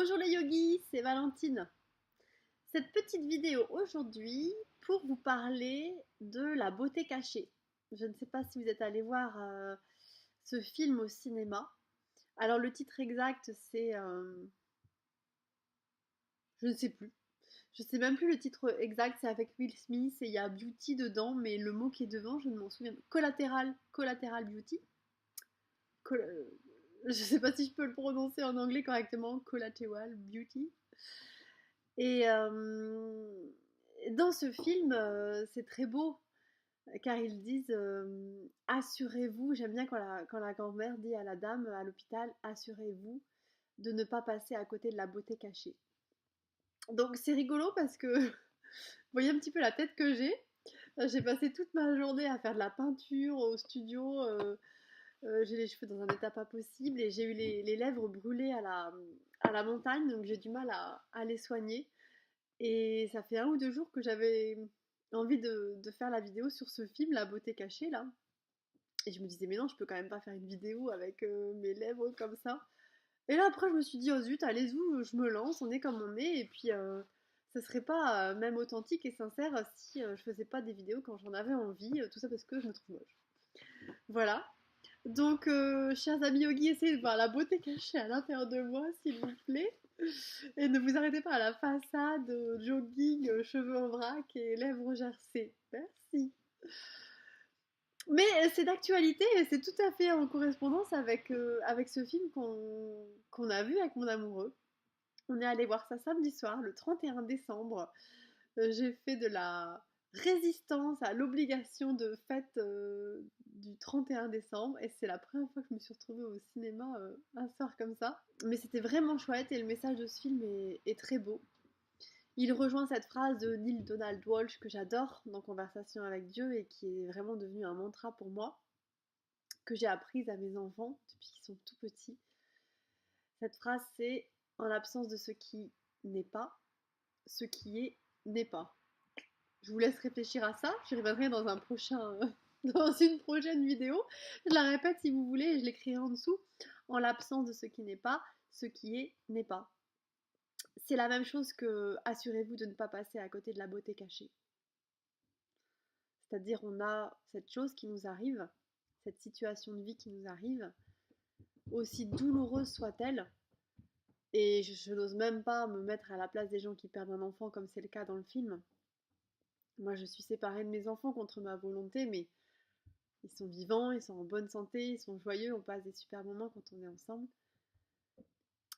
Bonjour les yogis, c'est Valentine. Cette petite vidéo aujourd'hui pour vous parler de la beauté cachée. Je ne sais pas si vous êtes allé voir ce film au cinéma. Alors le titre exact c'est... je ne sais plus. Je sais même plus le titre exact, c'est avec Will Smith et il y a Beauty dedans, mais le mot qui est devant, je ne m'en souviens pas. Collateral Beauty. Col- je ne sais pas si je peux le prononcer en anglais correctement. Collateral Beauty. Et dans ce film, c'est très beau, car ils disent assurez-vous, j'aime bien quand la grand-mère dit à la dame à l'hôpital, assurez-vous de ne pas passer à côté de la beauté cachée. Donc c'est rigolo parce que vous voyez un petit peu la tête que j'ai. J'ai passé toute ma journée à faire de la peinture au studio. J'ai les cheveux dans un état pas possible et j'ai eu les lèvres brûlées à la montagne, donc j'ai du mal à les soigner. Et ça fait un ou deux jours que j'avais envie de faire la vidéo sur ce film, La beauté cachée, là. Et je me disais, mais non, je peux quand même pas faire une vidéo avec mes lèvres comme ça. Et là, après, je me suis dit, oh zut, allez-y, je me lance, on est comme on est. Et puis, ça serait pas même authentique et sincère si je faisais pas des vidéos quand j'en avais envie. Tout ça parce que je me trouve moche. Voilà. Donc, chers amis yogi, essayez de voir la beauté cachée à l'intérieur de moi, s'il vous plaît. Et ne vous arrêtez pas à la façade, jogging, cheveux en vrac et lèvres gercées. Merci. Mais c'est d'actualité et c'est tout à fait en correspondance avec ce film qu'on a vu avec mon amoureux. On est allé voir ça samedi soir, le 31 décembre. J'ai fait de la résistance à l'obligation de fête du 31 décembre et c'est la première fois que je me suis retrouvée au cinéma un soir comme ça. Mais c'était vraiment chouette et le message de ce film est très beau. Il rejoint cette phrase de Neil Donald Walsh que j'adore dans Conversation avec Dieu et qui est vraiment devenue un mantra pour moi, que j'ai apprise à mes enfants depuis qu'ils sont tout petits. Cette phrase c'est en l'absence de ce qui n'est pas, ce qui est n'est pas. Je vous laisse réfléchir à ça. J'y reviendrai dans un prochain, dans une prochaine vidéo. Je la répète si vous voulez et je l'écrirai en dessous. En l'absence de ce qui n'est pas, ce qui est n'est pas. C'est la même chose que assurez-vous de ne pas passer à côté de la beauté cachée. C'est-à-dire on a cette chose qui nous arrive, cette situation de vie qui nous arrive, aussi douloureuse soit-elle, et je n'ose même pas me mettre à la place des gens qui perdent un enfant comme c'est le cas dans le film. Moi je suis séparée de mes enfants contre ma volonté, mais ils sont vivants, ils sont en bonne santé, ils sont joyeux, on passe des super moments quand on est ensemble.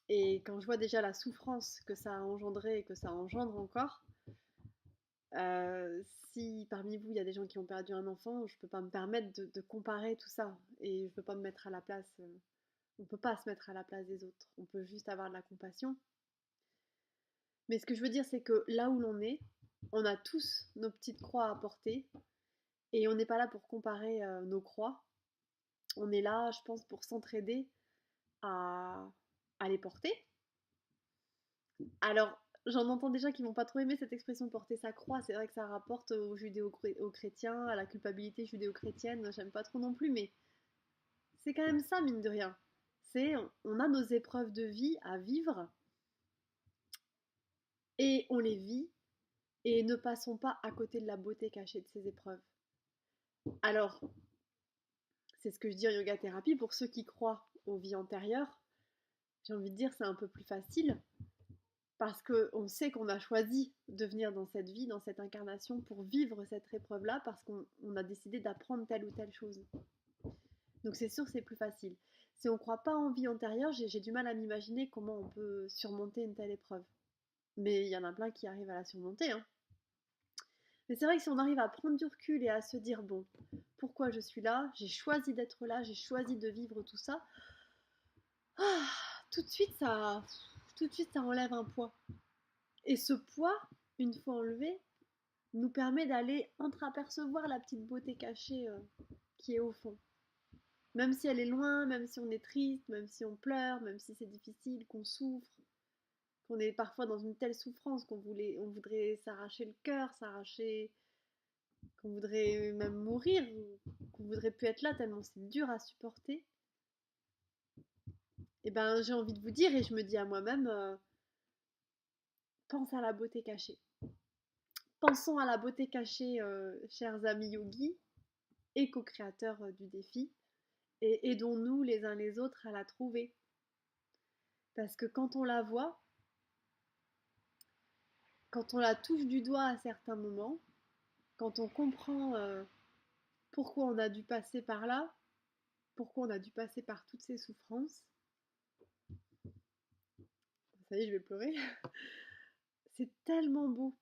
Et quand je vois déjà la souffrance que ça a engendré et que ça engendre encore, si parmi vous il y a des gens qui ont perdu un enfant, je peux pas me permettre de comparer tout ça et je peux pas me mettre à la place. On peut pas se mettre à la place des autres. On peut juste avoir de la compassion. Mais ce que je veux dire, c'est que là où l'on est, on a tous nos petites croix à porter et on n'est pas là pour comparer nos croix. On est là, je pense, pour s'entraider à, à les porter. Alors, j'en entends déjà qui vont pas trop aimer cette expression porter sa croix. C'est vrai que ça rapporte aux judéo-chrétiens, à la culpabilité judéo-chrétienne. J'aime pas trop non plus, mais c'est quand même ça, mine de rien. C'est on a nos épreuves de vie à vivre et on les vit et ne passons pas à côté de la beauté cachée de ces épreuves. Alors, c'est ce que je dis en yoga thérapie pour ceux qui croient aux vies antérieures. J'ai envie de dire c'est un peu plus facile parce qu'on sait qu'on a choisi de venir dans cette vie, dans cette incarnation pour vivre cette épreuve-là parce qu'on a décidé d'apprendre telle ou telle chose. Donc c'est sûr c'est plus facile. Si on ne croit pas en vie antérieure, j'ai du mal à m'imaginer comment on peut surmonter une telle épreuve. Mais il y en a plein qui arrivent à la surmonter. Hein. Mais c'est vrai que si on arrive à prendre du recul et à se dire, bon, pourquoi je suis là, j'ai choisi d'être là, j'ai choisi de vivre tout ça, ah, tout de suite ça enlève un poids. Et ce poids, une fois enlevé, nous permet d'aller entreapercevoir la petite beauté cachée qui est au fond. Même si elle est loin, même si on est triste, même si on pleure, même si c'est difficile, qu'on souffre, qu'on est parfois dans une telle souffrance on voudrait s'arracher le cœur, qu'on voudrait même mourir, qu'on voudrait plus être là tellement c'est dur à supporter. Et ben j'ai envie de vous dire, et je me dis à moi-même, pense à la beauté cachée. Pensons à la beauté cachée, chers amis yogis et co-créateurs du défi, et aidons-nous les uns les autres à la trouver. Parce que quand on la voit, quand on la touche du doigt à certains moments, quand on comprend pourquoi on a dû passer par là, pourquoi on a dû passer par toutes ces souffrances, ça y est, je vais pleurer, c'est tellement beau,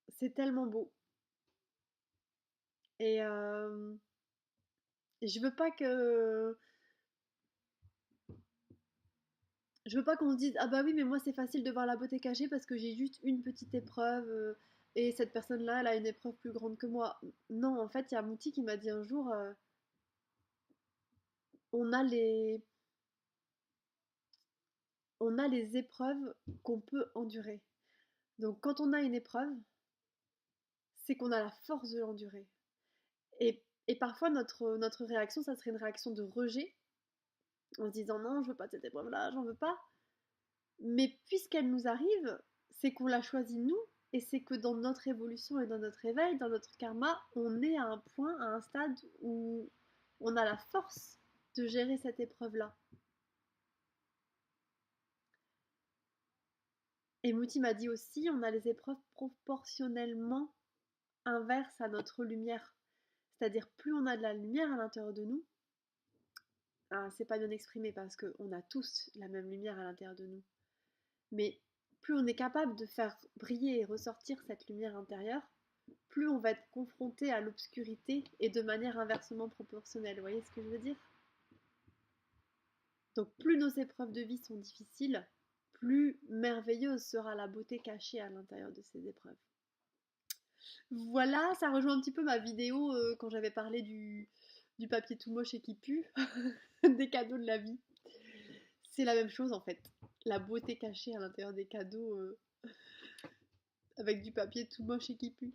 c'est tellement beau. Et je veux pas que je veux pas qu'on se dise ah bah oui mais moi c'est facile de voir la beauté cachée parce que j'ai juste une petite épreuve et cette personne-là elle a une épreuve plus grande que moi. Non, en fait, il y a Mouti qui m'a dit un jour on a les on a les épreuves qu'on peut endurer. Donc quand on a une épreuve, c'est qu'on a la force de l'endurer. Et parfois notre réaction, ça serait une réaction de rejet en se disant non, je veux pas de cette épreuve-là, j'en veux pas. Mais puisqu'elle nous arrive, c'est qu'on l'a choisie nous, et c'est que dans notre évolution et dans notre éveil, dans notre karma, on est à un point, à un stade où on a la force de gérer cette épreuve-là. Et Mouti m'a dit aussi, on a les épreuves proportionnellement inverses à notre lumière. C'est-à-dire plus on a de la lumière à l'intérieur de nous, c'est pas bien exprimé parce qu'on a tous la même lumière à l'intérieur de nous, mais plus on est capable de faire briller et ressortir cette lumière intérieure, plus on va être confronté à l'obscurité et de manière inversement proportionnelle. Vous voyez ce que je veux dire? Donc plus nos épreuves de vie sont difficiles, plus merveilleuse sera la beauté cachée à l'intérieur de ces épreuves. Voilà, ça rejoint un petit peu ma vidéo quand j'avais parlé du papier tout moche et qui pue, des cadeaux de la vie. C'est la même chose en fait. La beauté cachée à l'intérieur des cadeaux avec du papier tout moche et qui pue.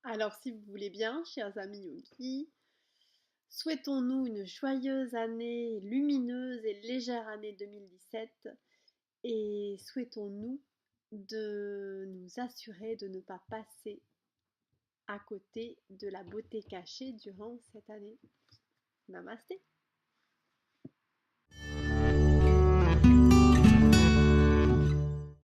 Alors si vous voulez bien, chers amis yogis, souhaitons-nous une joyeuse année, lumineuse et légère année 2017 et souhaitons-nous de nous assurer de ne pas passer à côté de la beauté cachée durant cette année. Namasté.